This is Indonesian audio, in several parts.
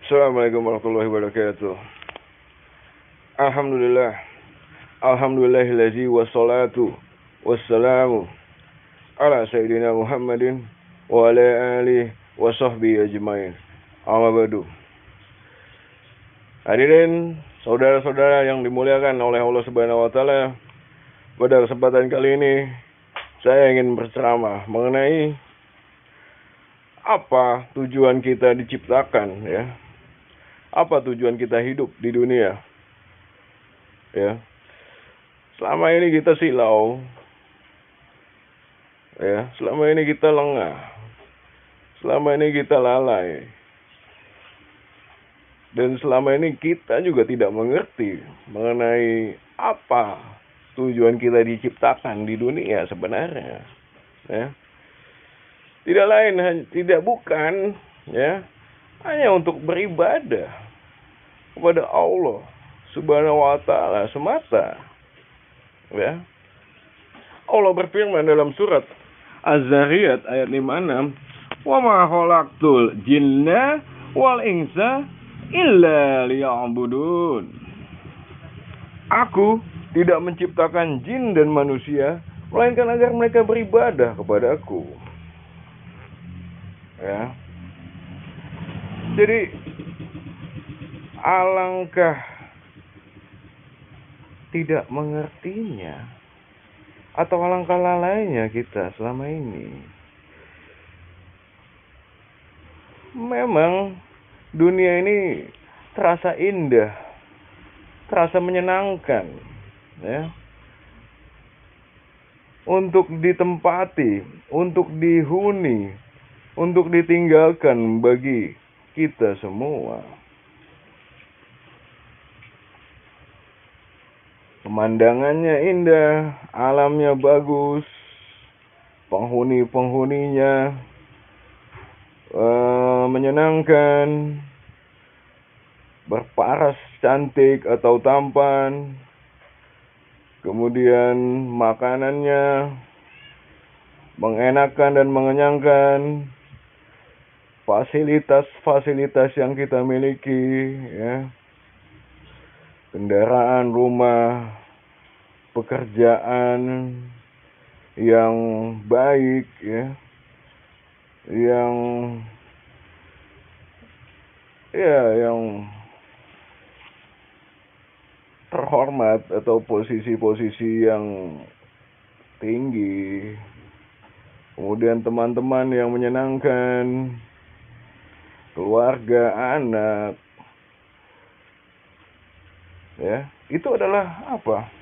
Assalamualaikum warahmatullahi wabarakatuh. Alhamdulillah. Alhamdulillahillazi wassalatu wassalamu ala sayyidina Muhammadin wa ala alihi wa sahbihi ajmain. Amma ba'du. Hadirin saudara-saudara yang dimuliakan oleh Allah Subhanahu wa taala, pada kesempatan kali ini saya ingin berceramah mengenai apa tujuan kita diciptakan, ya. Apa tujuan kita hidup di dunia? Ya. Selama ini kita silau. Ya, selama ini kita lengah. Selama ini kita lalai. Dan selama ini kita juga tidak mengerti mengenai apa tujuan kita diciptakan di dunia sebenarnya. Ya. Tidak lain, tidak bukan, ya, hanya untuk beribadah kepada Allah Subhanahu wa taala semata. Ya. Allah berfirman dalam surat Az-Zariyat ayat 56, "Wa ma khalaqtul jinna wal insa illa liya'budun." Aku tidak menciptakan jin dan manusia melainkan agar mereka beribadah kepada Aku. Ya. Jadi alangkah tidak mengertinya atau alangkah lalainya kita selama ini. Memang dunia ini terasa indah, terasa menyenangkan, ya, untuk ditempati, untuk dihuni, untuk ditinggalkan bagi kita semua. Pemandangannya indah, alamnya bagus, penghuni-penghuninya menyenangkan, berparas cantik atau tampan, kemudian makanannya mengenakan dan mengenyangkan, fasilitas-fasilitas yang kita miliki, ya, kendaraan, rumah, pekerjaan yang baik, ya, yang terhormat atau posisi-posisi yang tinggi, kemudian teman-teman yang menyenangkan, keluarga, anak, ya, itu adalah apa?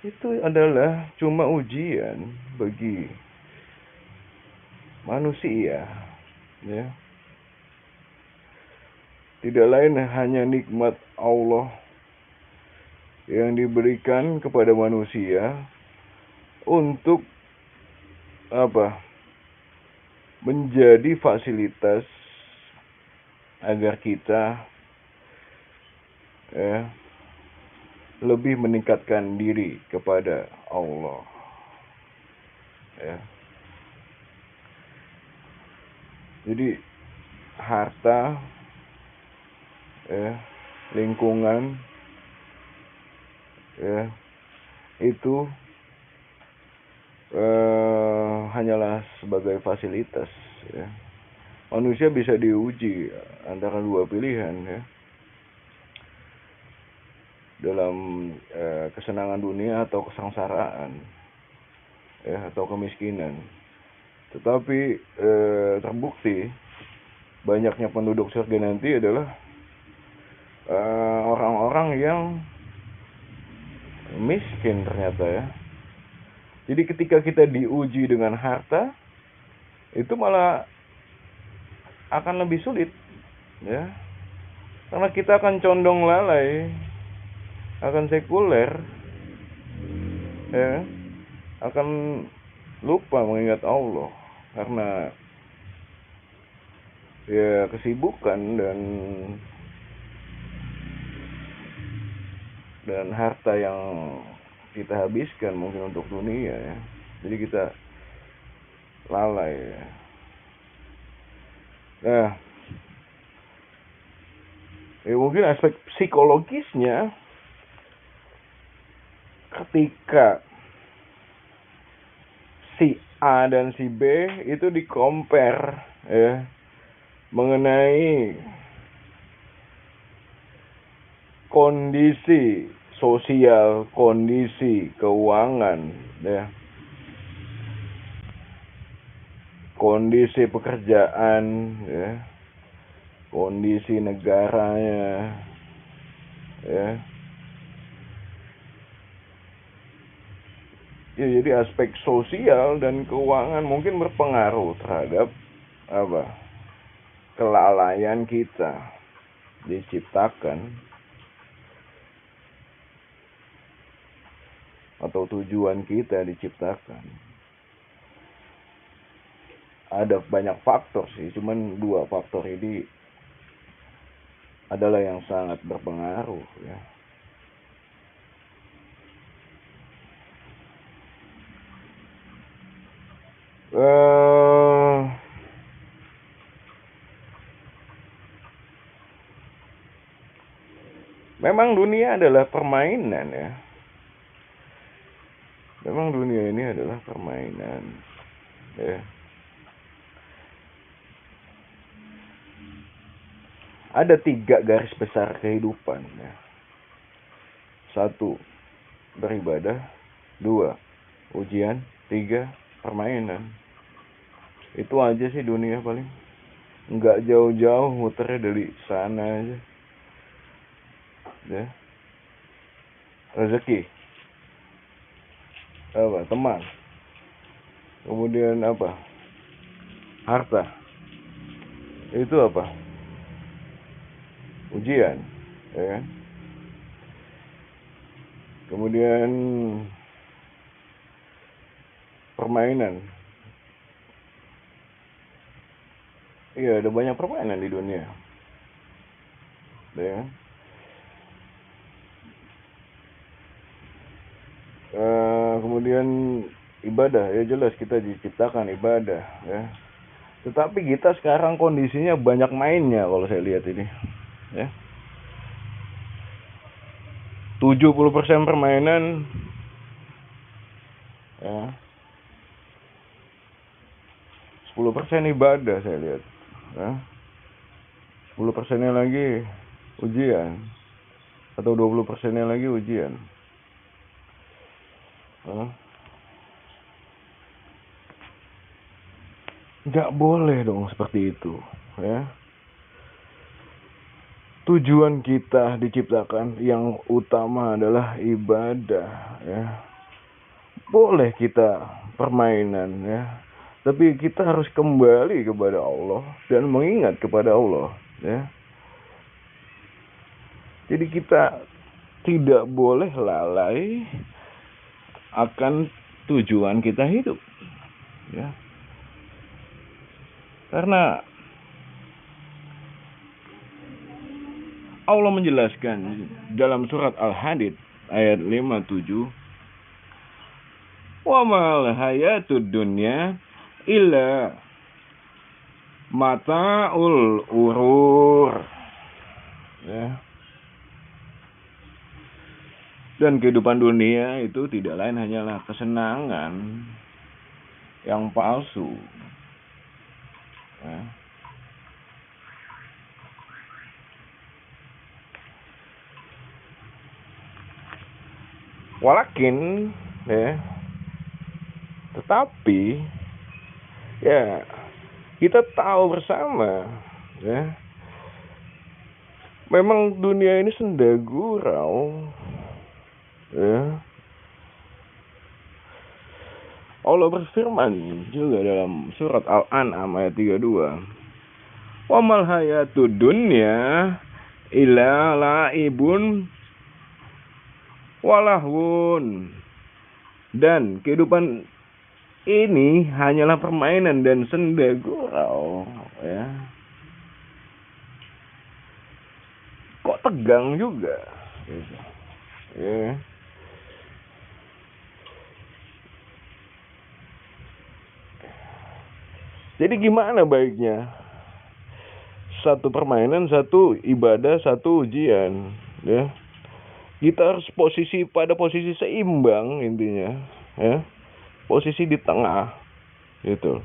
Itu adalah cuma ujian bagi manusia, ya. Tidak lain hanya nikmat Allah yang diberikan kepada manusia untuk apa? Menjadi fasilitas agar kita, ya, lebih meningkatkan diri kepada Allah. Ya. Jadi harta, ya, lingkungan, ya, itu hanyalah sebagai fasilitas, ya. Manusia bisa diuji antara dua pilihan, ya, dalam kesenangan dunia atau kesengsaraan, ya, atau kemiskinan. Tetapi terbukti banyaknya penduduk surga nanti adalah orang-orang yang miskin ternyata, ya. Jadi ketika kita diuji dengan harta, itu malah akan lebih sulit, ya, karena kita akan condong lalai, akan sekuler, ya, akan lupa mengingat Allah karena, ya, kesibukan dan harta yang kita habiskan mungkin untuk dunia, ya. Jadi kita lalai, ya. Nah, Ya mungkin aspek psikologisnya ketika si A dan si B itu di-compare ya mengenai kondisi sosial, kondisi keuangan ya. Kondisi pekerjaan ya. Kondisi negaranya ya. Ya, jadi aspek sosial dan keuangan mungkin berpengaruh terhadap apa? Kelalaian kita diciptakan atau tujuan kita diciptakan. Ada banyak faktor sih, cuman 2 faktor ini adalah yang sangat berpengaruh ya. Memang dunia adalah permainan ya. Memang dunia ini adalah permainan ya. Ada 3 garis besar kehidupan ya. 1, beribadah. 2, ujian. 3, permainan. Itu aja sih dunia paling. Nggak jauh-jauh, muternya dari sana aja ya. Rezeki apa? Teman. Kemudian apa? Harta. Itu apa? Ujian ya kan? Kemudian permainan. Iya, ada banyak permainan di dunia ya kan? Kemudian ibadah, ya jelas kita diciptakan ibadah ya. Tetapi kita sekarang kondisinya banyak mainnya kalau saya lihat ini ya. 70% permainan ya. 10% ibadah saya lihat ya. 10%-nya lagi ujian atau 20%-nya lagi ujian ya. Nggak boleh dong seperti itu ya. Tujuan kita diciptakan yang utama adalah ibadah ya. Boleh kita permainan ya, tapi kita harus kembali kepada Allah dan mengingat kepada Allah ya. Jadi kita tidak boleh lalai akan tujuan kita hidup ya. Karena Allah menjelaskan dalam surat Al-Hadid ayat 57, wa mal hayatud dunya illa mata'ul urur ya. Dan kehidupan dunia itu tidak lain hanyalah kesenangan yang palsu ya. Walakin ya, tetapi ya kita tahu bersama ya, memang dunia ini senda gurau ya. Allah berfirman juga dalam surat Al-An'am ayat 32, wa mal hayatud dunya illa la'ibun walahun. Dan kehidupan ini hanyalah permainan dan senda gurau ya. Kok tegang juga gitu. Ya. Jadi gimana baiknya satu permainan, satu ibadah, satu ujian, ya. Kita harus pada posisi seimbang intinya, ya. Posisi di tengah, gitu.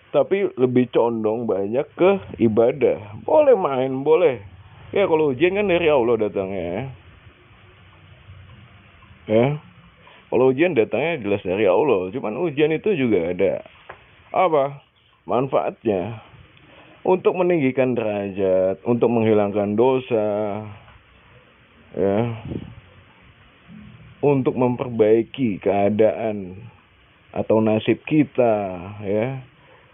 Tapi lebih condong banyak ke ibadah. Boleh main, boleh. Ya kalau ujian kan dari Allah datangnya, ya. Kalau ujian datangnya jelas dari Allah. Cuman ujian itu juga ada apa? Manfaatnya. Untuk meninggikan derajat, untuk menghilangkan dosa, ya. Untuk memperbaiki keadaan atau nasib kita, ya.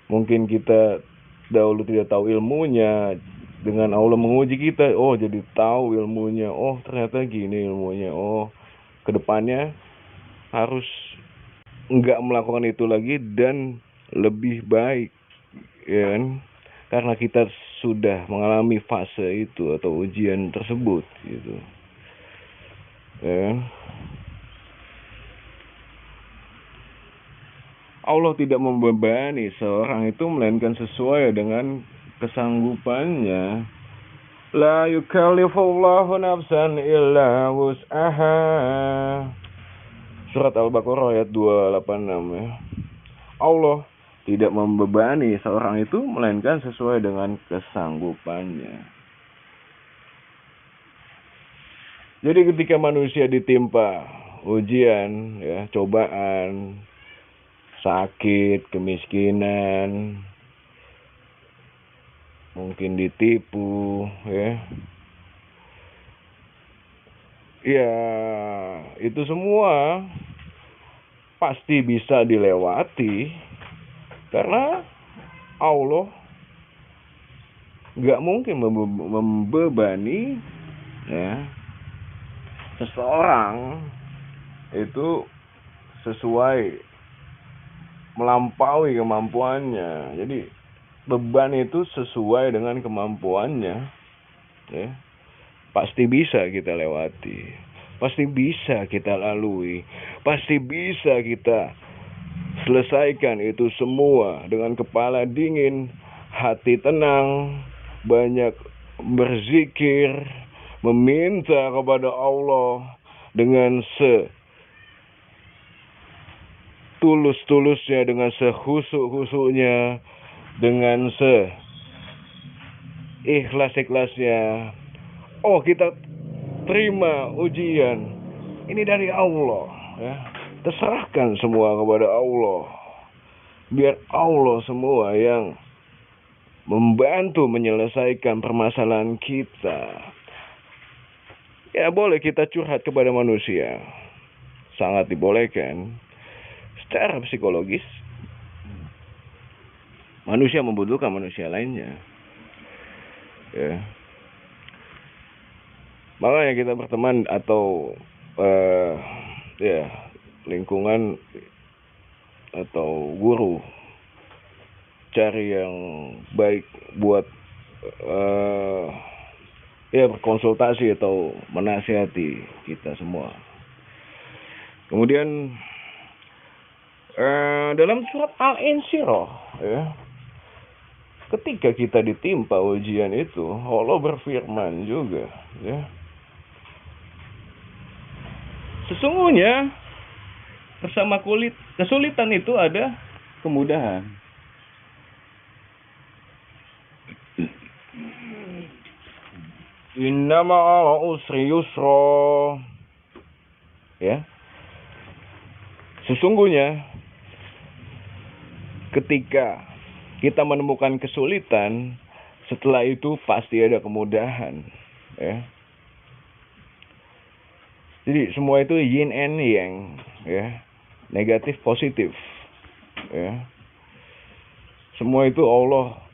Mungkin kita dahulu tidak tahu ilmunya, dengan Allah menguji kita, oh jadi tahu ilmunya, oh ternyata gini ilmunya, oh kedepannya harus enggak melakukan itu lagi dan lebih baik, ya kan? Karena kita sudah mengalami fase itu atau ujian tersebut, gitu, ya kan? Allah tidak membebani seorang itu melainkan sesuai dengan kesanggupannya. La yukallifullahu nafsan illa wus'aha. Surat Al-Baqarah ayat 286, ya. Allah tidak membebani seorang itu melainkan sesuai dengan kesanggupannya. Jadi ketika manusia ditimpa ujian, ya, cobaan, sakit, kemiskinan, mungkin ditipu, ya. Ya, itu semua pasti bisa dilewati karena Allah gak mungkin membebani, ya, seseorang itu sesuai melampaui kemampuannya. Jadi beban itu sesuai dengan kemampuannya, ya. Pasti bisa kita lewati, pasti bisa kita lalui, pasti bisa kita selesaikan itu semua dengan kepala dingin, hati tenang, banyak berzikir, meminta kepada Allah dengan setulus-tulusnya, dengan sehusuk-husuknya, dengan seikhlas-ikhlasnya. Oh, kita terima ujian ini dari Allah, ya. Terserahkan semua kepada Allah. Biar Allah semua yang membantu menyelesaikan permasalahan kita. Ya, boleh kita curhat kepada manusia, sangat dibolehkan. Secara psikologis, manusia membutuhkan manusia lainnya, ya. Makanya kita berteman atau ya lingkungan atau guru, cari yang baik buat ya berkonsultasi atau menasihati kita semua. Kemudian dalam surat Al-Insyirah, ya, ketika kita ditimpa ujian itu, Allah berfirman juga, ya. Sesungguhnya bersama kesulitan itu ada kemudahan. Inna ma'al usri yusra. Ya. Sesungguhnya ketika kita menemukan kesulitan, setelah itu pasti ada kemudahan, ya. Jadi semua itu yin and yang, ya, negatif positif, ya. Semua itu Allah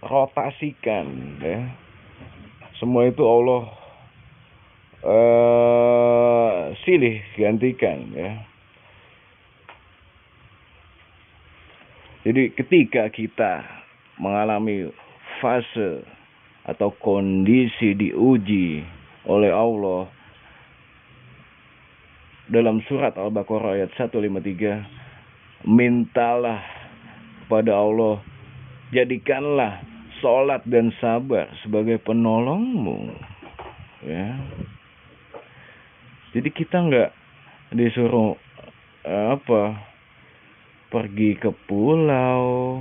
rotasikan, ya. Semua itu Allah silih gantikan, ya. Jadi ketika kita mengalami fase atau kondisi diuji oleh Allah, dalam surat Al-Baqarah ayat 153, mintalah kepada Allah, jadikanlah sholat dan sabar sebagai penolongmu, ya. Jadi kita nggak disuruh pergi ke pulau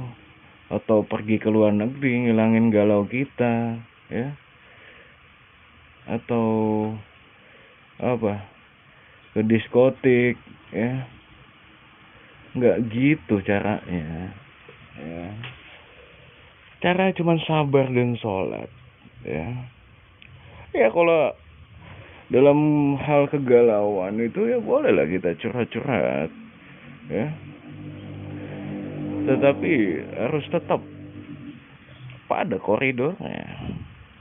atau pergi ke luar negeri ngilangin galau kita, ya, atau ke diskotik, ya. Nggak gitu caranya, ya. Cara cuma sabar dan sholat, ya. Ya kalau dalam hal kegalauan itu ya bolehlah kita curhat-curhat, ya. Tetapi harus tetap pada koridornya,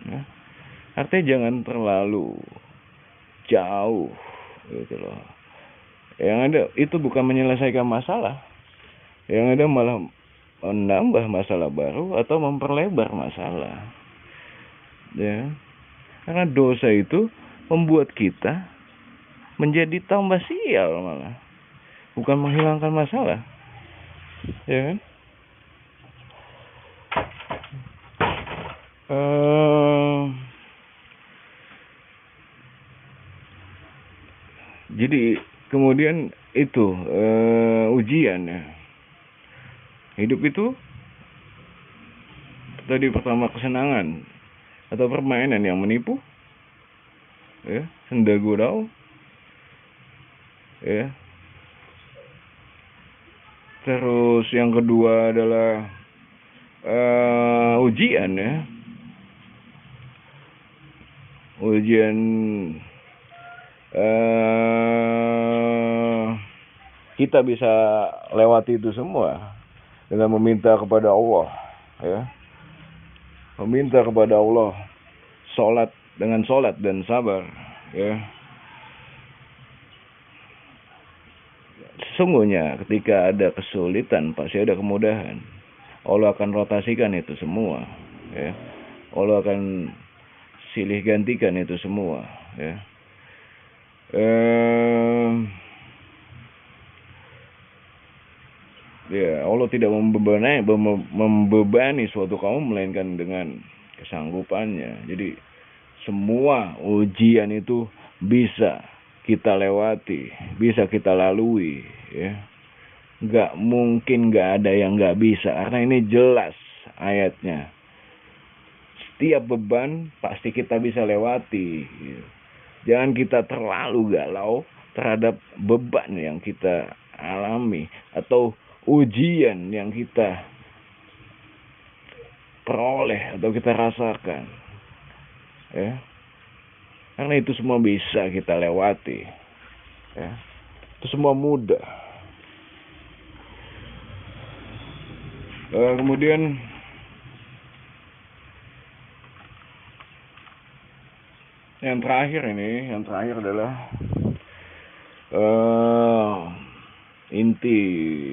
ya. Artinya jangan terlalu jauh gitu loh. Yang ada itu bukan menyelesaikan masalah, yang ada malah menambah masalah baru atau memperlebar masalah, ya. Karena dosa itu membuat kita menjadi tambah sial malah, bukan menghilangkan masalah, ya kan? Jadi kemudian itu ujian, ya. Hidup itu tadi pertama kesenangan atau permainan yang menipu, ya, senda gurau, ya. Terus yang kedua adalah ujian, ya. Ujian kita bisa lewati itu semua dengan meminta kepada Allah, ya. Meminta kepada Allah, sholat dengan sholat dan sabar, ya. Sesungguhnya ketika ada kesulitan pasti ada kemudahan. Allah akan rotasikan itu semua, ya. Allah akan silih gantikan itu semua, ya. Ya, Allah tidak membebani suatu kaum melainkan dengan kesanggupannya. Jadi semua ujian itu bisa kita lewati, bisa kita lalui, ya. Nggak mungkin nggak ada yang nggak bisa, karena ini jelas ayatnya. Setiap beban pasti kita bisa lewati, ya. Jangan kita terlalu galau terhadap beban yang kita alami atau ujian yang kita peroleh atau kita rasakan, ya. Karena itu semua bisa kita lewati, ya. Itu semua mudah. Kemudian yang terakhir adalah inti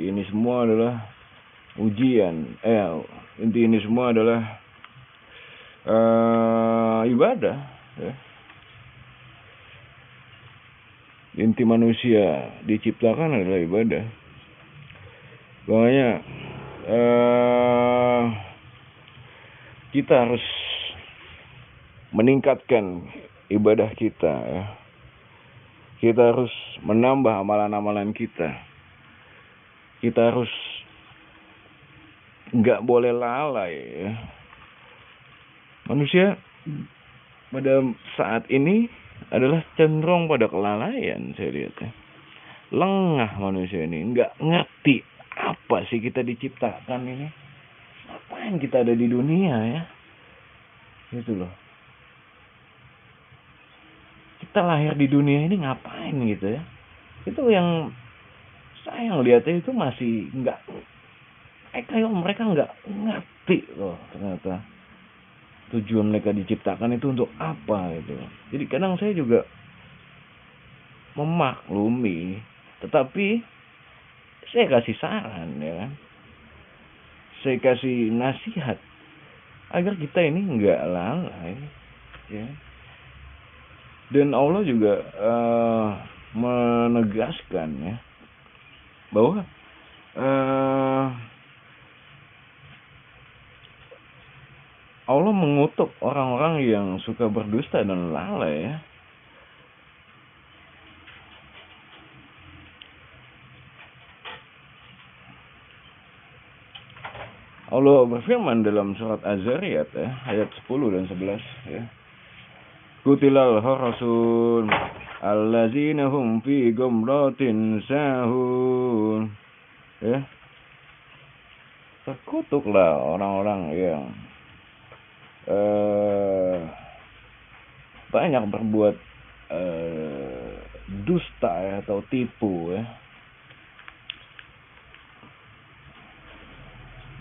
ini semua adalah ujian. Inti ini semua adalah ibadah, ya. Inti manusia diciptakan adalah ibadah. Makanya kita harus meningkatkan ibadah kita, ya. Kita harus menambah amalan-amalan kita. Kita harus nggak boleh lalai, ya. Manusia pada saat ini adalah cenderung pada kelalaian, saya lihat, ya. Lengah manusia ini, nggak ngerti apa sih kita diciptakan ini. Ngapain kita ada di dunia, ya. Gitu loh. Kita lahir di dunia ini ngapain gitu, ya. Itu yang saya lihatnya itu masih nggak, kayak mereka nggak ngerti loh ternyata tujuan mereka diciptakan itu untuk apa gitu. Jadi kadang saya juga memaklumi, tetapi saya kasih saran, ya kan. Saya kasih nasihat agar kita ini nggak lalai, ya. Dan Allah juga menegaskan, ya, bahwa Allah mengutuk orang-orang yang suka berdusta dan lalai ya. Allah berfirman dalam surat Az-Zariyat ya, ayat 10 dan 11 ya. Kutilal harasun allazina hum fi ghamratin sahun. Ya. Terkutuklah orang-orang yang banyak berbuat dusta ya, atau tipu ya.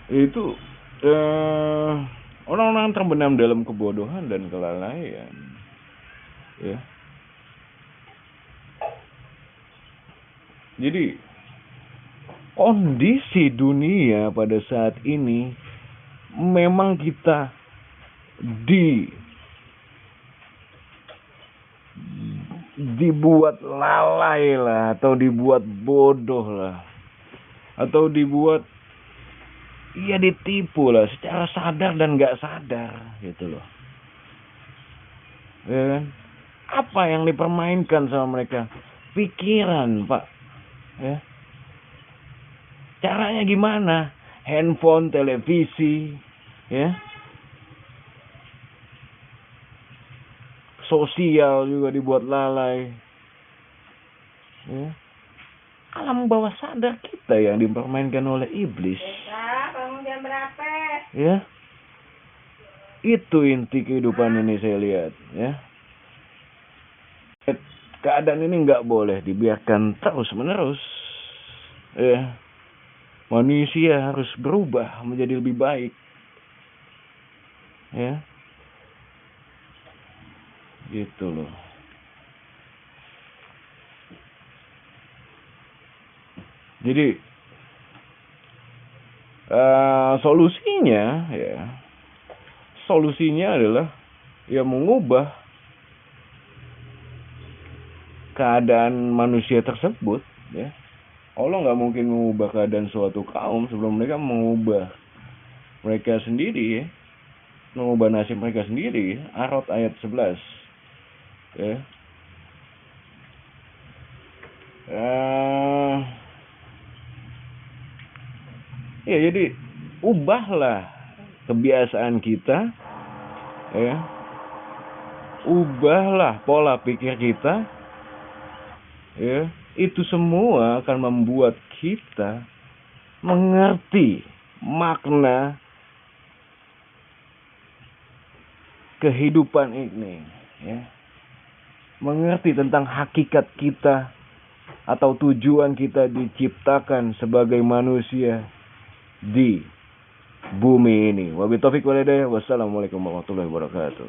Itu orang-orang terbenam dalam kebodohan dan kelalaian ya. Jadi kondisi dunia pada saat ini memang kita dibuat lalai lah, atau dibuat bodoh lah, atau dibuat ditipu lah secara sadar dan nggak sadar gitu loh ya kan. Apa yang dipermainkan sama mereka? Pikiran, Pak ya. Caranya gimana? Handphone, televisi ya, sosial juga dibuat lalai ya. Alam bawah sadar kita yang dipermainkan oleh iblis. Bangun jam berapa? Ya, itu inti kehidupan ini saya lihat ya. Keadaan ini nggak boleh dibiarkan terus menerus ya. Manusia harus berubah menjadi lebih baik ya, gitu loh. Jadi solusinya adalah ya mengubah keadaan manusia tersebut ya. Allah nggak mungkin mengubah keadaan suatu kaum sebelum mereka mengubah mereka sendiri ya, mengubah nasib mereka sendiri. Arad ayat 11 ya. Ya jadi ubahlah kebiasaan kita ya, ubahlah pola pikir kita ya. Itu semua akan membuat kita mengerti makna kehidupan ini ya, mengerti tentang hakikat kita atau tujuan kita diciptakan sebagai manusia di bumi ini. Wabillahi taufiq wal hidayah. Wassalamualaikum warahmatullahi wabarakatuh.